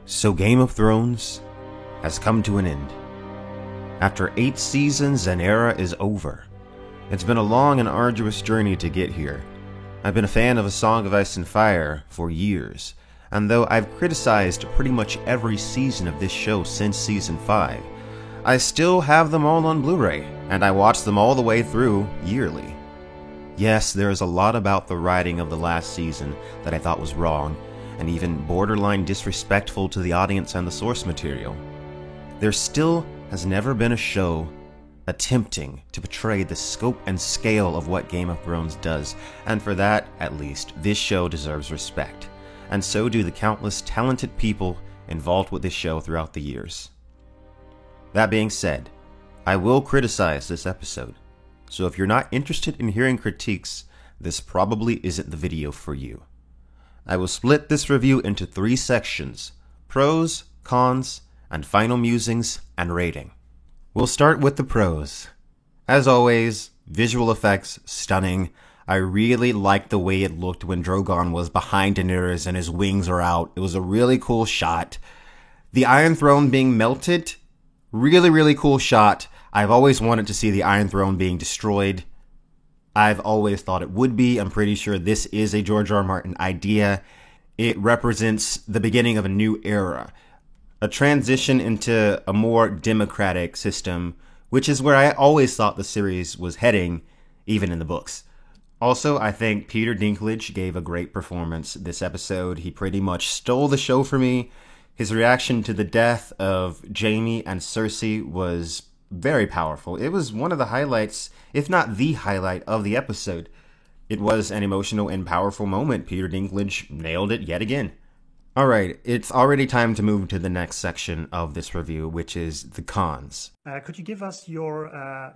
So Game of Thrones has come to an end. After 8 seasons, an era is over. It's been a long and arduous journey to get here. I've been a fan of A Song of Ice and Fire for years, and though I've criticized pretty much every season of this show since season 5, I still have them all on Blu-ray, and I watch them all the way through yearly. Yes, there is a lot about the writing of the last season that I thought was wrong, and even borderline disrespectful to the audience and the source material. There still has never been a show attempting to portray the scope and scale of what Game of Thrones does, and for that, at least, this show deserves respect, and so do the countless talented people involved with this show throughout the years. That being said, I will criticize this episode, so if you're not interested in hearing critiques, this probably isn't the video for you. I will split this review into 3 sections: pros, cons, and final musings and rating. We'll start with the pros. As always, visual effects stunning. I really liked the way it looked when Drogon was behind Daenerys and his wings are out. It was a really cool shot. The Iron Throne being melted, really cool shot. I've always wanted to see the Iron Throne being destroyed. I've always thought it would be. I'm pretty sure this is a George R. R. Martin idea. It represents the beginning of a new era, a transition into a more democratic system, which is where I always thought the series was heading, even in the books. Also, I think Peter Dinklage gave a great performance this episode. He pretty much stole the show for me. His reaction to the death of Jaime and Cersei was very powerful. It was one of the highlights, if not the highlight, of the episode. It was an emotional and powerful moment. Peter Dinklage nailed it yet again. Alright, it's already time to move to the next section of this review, which is the cons. Could you give us your,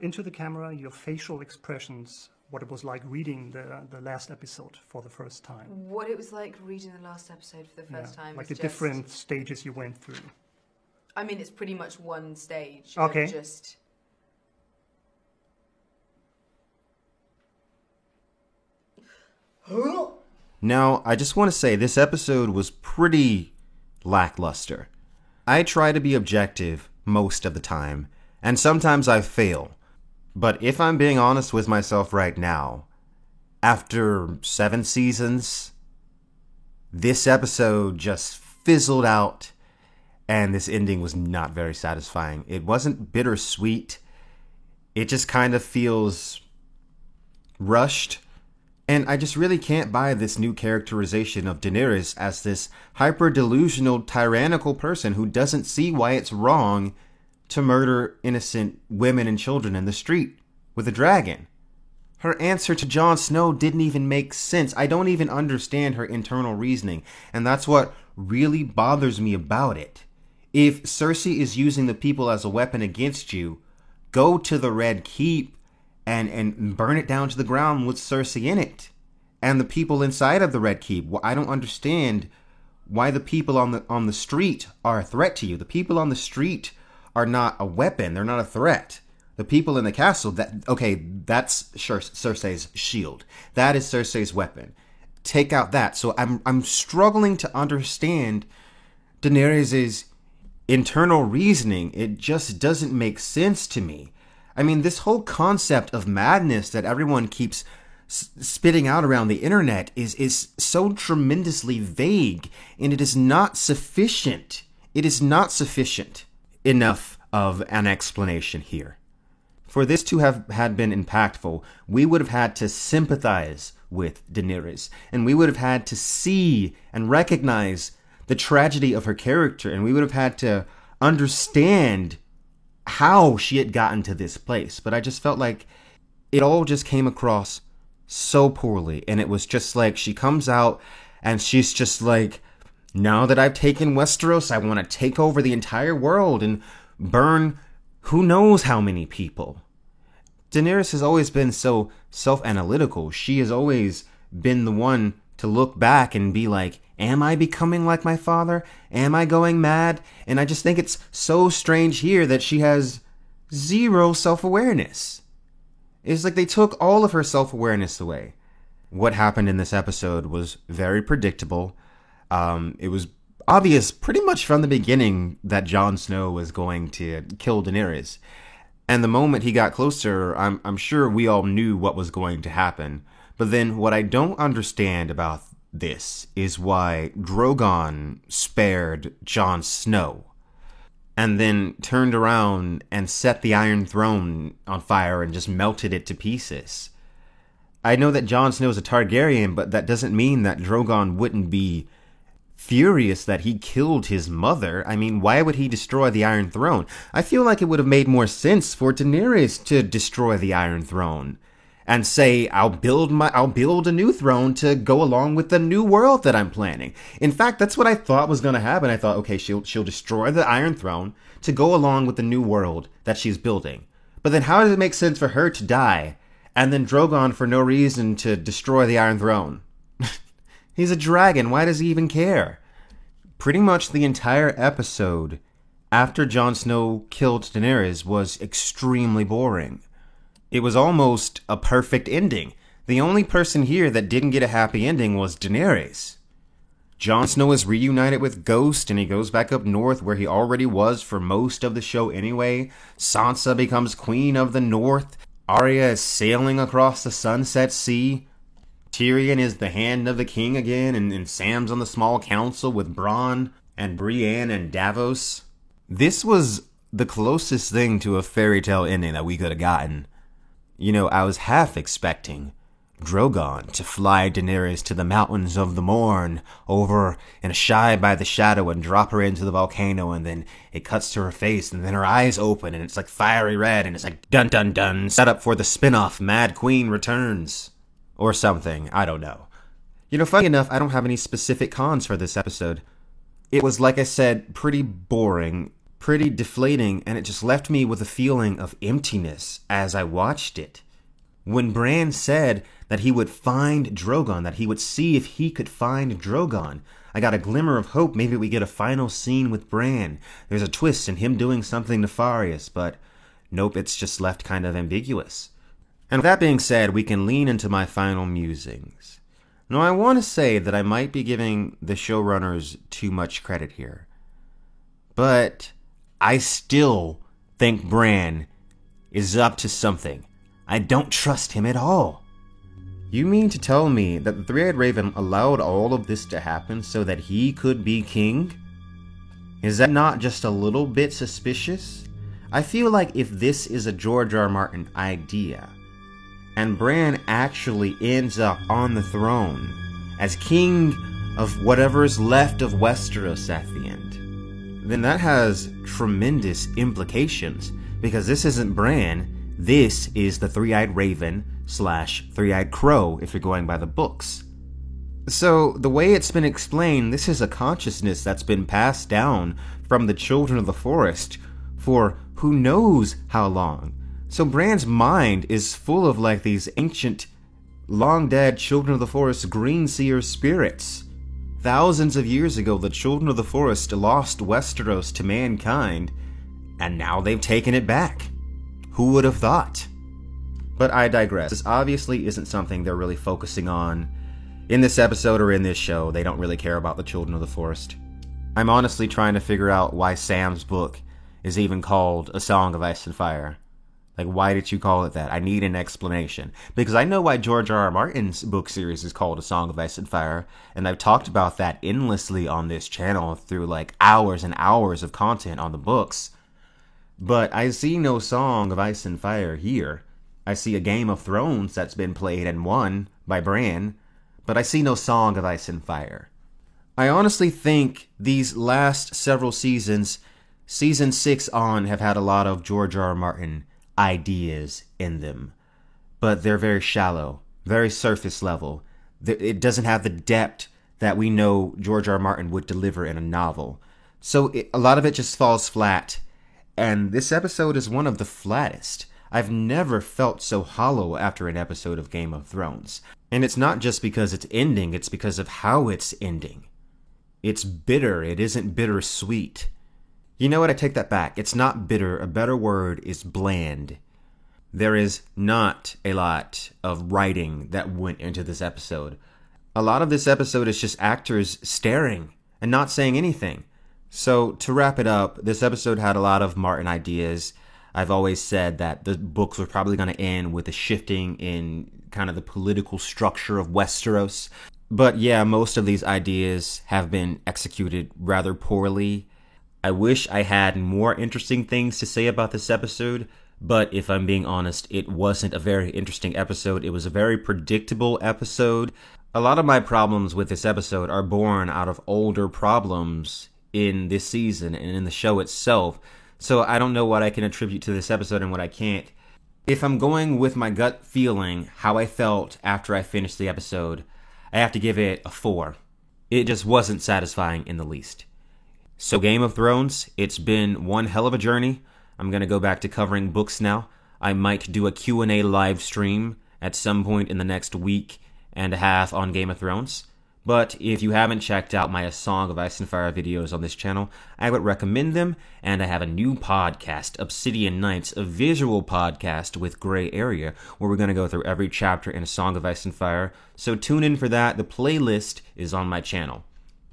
into the camera, your facial expressions, what it was like reading the last episode for the first time? What it was like reading the last episode for the first time? Like the different stages you went through. I mean, it's pretty much one stage. Okay. Just... Now, I just want to say this episode was pretty lackluster. I try to be objective most of the time, and sometimes I fail. But if I'm being honest with myself right now, after 7 seasons, this episode just fizzled out, and this ending was not very satisfying. It wasn't bittersweet. It just kind of feels rushed. And I just really can't buy this new characterization of Daenerys as this hyper-delusional, tyrannical person who doesn't see why it's wrong to murder innocent women and children in the street with a dragon. Her answer to Jon Snow didn't even make sense. I don't even understand her internal reasoning, and that's what really bothers me about it. If Cersei is using the people as a weapon against you, go to the Red Keep and burn it down to the ground with Cersei in it and the people inside of the Red Keep. I don't understand why the people on the street are a threat to you. The people on the street are not a weapon. They're not a threat. The people in the castle, that's Cersei's shield. That is Cersei's weapon. Take out that. So I'm struggling to understand Daenerys' internal reasoning. It just doesn't make sense to me. I mean, this whole concept of madness that everyone keeps spitting out around the internet is so tremendously vague, and it is not sufficient. It is not sufficient enough of an explanation here. For this to have had been impactful, we would have had to sympathize with Daenerys, and we would have had to see and recognize the tragedy of her character, and we would have had to understand how she had gotten to this place. But I just felt like it all just came across so poorly, and it was just like she comes out and she's just like, now that I've taken Westeros, I want to take over the entire world and burn who knows how many people. Daenerys has always been so self-analytical. She has always been the one to look back and be like, am I becoming like my father? Am I going mad? And I just think it's so strange here that she has zero self-awareness. It's like they took all of her self-awareness away. What happened in this episode was very predictable. It was obvious pretty much from the beginning that Jon Snow was going to kill Daenerys. And the moment he got closer, I'm sure we all knew what was going to happen. But then what I don't understand about this is why Drogon spared Jon Snow and then turned around and set the Iron Throne on fire and just melted it to pieces. I know that Jon Snow is a Targaryen, but that doesn't mean that Drogon wouldn't be furious that he killed his mother. I mean, why would he destroy the Iron Throne? I feel like it would have made more sense for Daenerys to destroy the Iron Throne and say, I'll build a new throne to go along with the new world that I'm planning. In fact, that's what I thought was going to happen. I thought, okay, she'll destroy the Iron Throne to go along with the new world that she's building. But then how does it make sense for her to die and then Drogon for no reason to destroy the Iron Throne? He's a dragon. Why does he even care? Pretty much the entire episode after Jon Snow killed Daenerys was extremely boring. It was almost a perfect ending. The only person here that didn't get a happy ending was Daenerys. Jon Snow is reunited with Ghost and he goes back up north where he already was for most of the show anyway. Sansa becomes Queen of the North. Arya is sailing across the Sunset Sea. Tyrion is the hand of the king again, and Sam's on the small council with Bronn and Brienne and Davos. This was the closest thing to a fairy tale ending that we could have gotten. You know, I was half expecting Drogon to fly Daenerys to the mountains of the Morn over in a shy by the shadow and drop her into the volcano, and then it cuts to her face and then her eyes open and it's like fiery red and it's like dun dun dun, set up for the spin-off Mad Queen Returns or something. I don't know. You know, funny enough, I don't have any specific cons for this episode. It was, like I said, pretty boring, pretty deflating, and it just left me with a feeling of emptiness as I watched it. When Bran said that he would find Drogon, that he would see if he could find Drogon, I got a glimmer of hope. Maybe we get a final scene with Bran. There's a twist in him doing something nefarious, but nope, it's just left kind of ambiguous. And with that being said, we can lean into my final musings. Now, I want to say that I might be giving the showrunners too much credit here, but I still think Bran is up to something. I don't trust him at all. You mean to tell me that the Three-Eyed Raven allowed all of this to happen so that he could be king? Is that not just a little bit suspicious? I feel like if this is a George R. R. Martin idea, and Bran actually ends up on the throne as king of whatever's left of Westeros at the end, then that has tremendous implications, because this isn't Bran, this is the Three-Eyed Raven / Three-Eyed Crow if you're going by the books. So the way it's been explained, this is a consciousness that's been passed down from the Children of the Forest for who knows how long. So Bran's mind is full of like these ancient, long-dead Children of the Forest Green Seer spirits. Thousands of years ago, the Children of the Forest lost Westeros to mankind, and now they've taken it back. Who would have thought? But I digress. This obviously isn't something they're really focusing on in this episode or in this show. They don't really care about the Children of the Forest. I'm honestly trying to figure out why Sam's book is even called A Song of Ice and Fire. Like, why did you call it that? I need an explanation. Because I know why George R. R. Martin's book series is called A Song of Ice and Fire, and I've talked about that endlessly on this channel through like hours and hours of content on the books. But I see no Song of Ice and Fire here. I see a Game of Thrones that's been played and won by Bran, but I see no Song of Ice and Fire. I honestly think these last several seasons, season 6 on, have had a lot of George R. R. Martin ideas in them, but they're very shallow, very surface level. It doesn't have the depth that we know George R. R. Martin would deliver in a novel. So a lot of it just falls flat, and this episode is one of the flattest. I've never felt so hollow after an episode of Game of Thrones. And it's not just because it's ending, it's because of how it's ending. It's bitter, it isn't bittersweet. You know what, I take that back. It's not bitter, a better word is bland. There is not a lot of writing that went into this episode. A lot of this episode is just actors staring and not saying anything. So to wrap it up, this episode had a lot of Martin ideas. I've always said that the books were probably going to end with a shifting in kind of the political structure of Westeros. But yeah, most of these ideas have been executed rather poorly. I wish I had more interesting things to say about this episode, but if I'm being honest, it wasn't a very interesting episode. It was a very predictable episode. A lot of my problems with this episode are born out of older problems in this season and in the show itself. So I don't know what I can attribute to this episode and what I can't. If I'm going with my gut feeling, how I felt after I finished the episode, I have to give it a 4. It just wasn't satisfying in the least. So Game of Thrones, it's been one hell of a journey. I'm going to go back to covering books now. I might do a Q&A live stream at some point in the next week and a half on Game of Thrones. But if you haven't checked out my A Song of Ice and Fire videos on this channel, I would recommend them. And I have a new podcast, Obsidian Nights, a visual podcast with Gray Area, where we're going to go through every chapter in A Song of Ice and Fire. So tune in for that. The playlist is on my channel.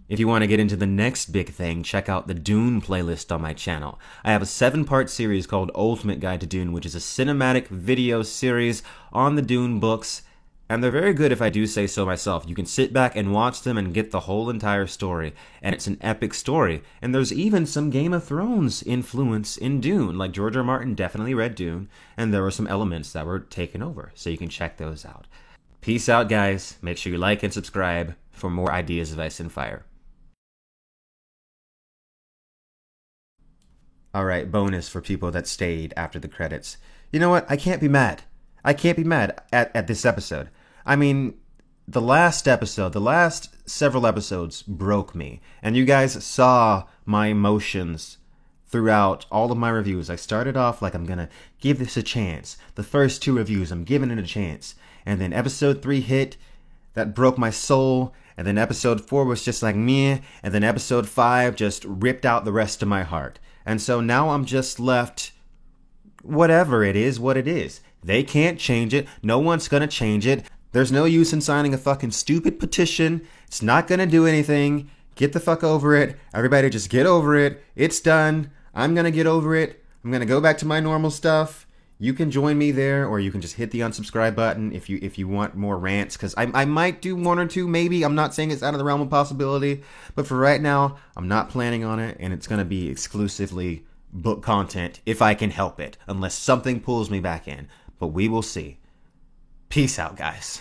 If you want to get into the next big thing, check out the Dune playlist on my channel. I have a 7-part series called Ultimate Guide to Dune, which is a cinematic video series on the Dune books. And they're very good if I do say so myself. You can sit back and watch them and get the whole entire story. And it's an epic story. And there's even some Game of Thrones influence in Dune. Like George R. Martin definitely read Dune. And there were some elements that were taken over. So you can check those out. Peace out, guys. Make sure you like and subscribe for more ideas of Ice and Fire. Alright, bonus for people that stayed after the credits. You know what? I can't be mad. I can't be mad at this episode. I mean, the last several episodes broke me. And you guys saw my emotions throughout all of my reviews. I started off like I'm gonna give this a chance. The first 2 reviews, I'm giving it a chance. And then episode 3 hit, that broke my soul. And then episode 4 was just like meh. And then episode 5 just ripped out the rest of my heart. And so now I'm just left, whatever it is, what it is. They can't change it. No one's gonna change it. There's no use in signing a fucking stupid petition. It's not gonna do anything. Get the fuck over it. Everybody just get over it. It's done. I'm gonna get over it. I'm gonna go back to my normal stuff. You can join me there, or you can just hit the unsubscribe button if you want more rants, because I might do 1 or 2, maybe. I'm not saying it's out of the realm of possibility, but for right now, I'm not planning on it, and it's gonna be exclusively book content if I can help it, unless something pulls me back in. But we will see. Peace out, guys.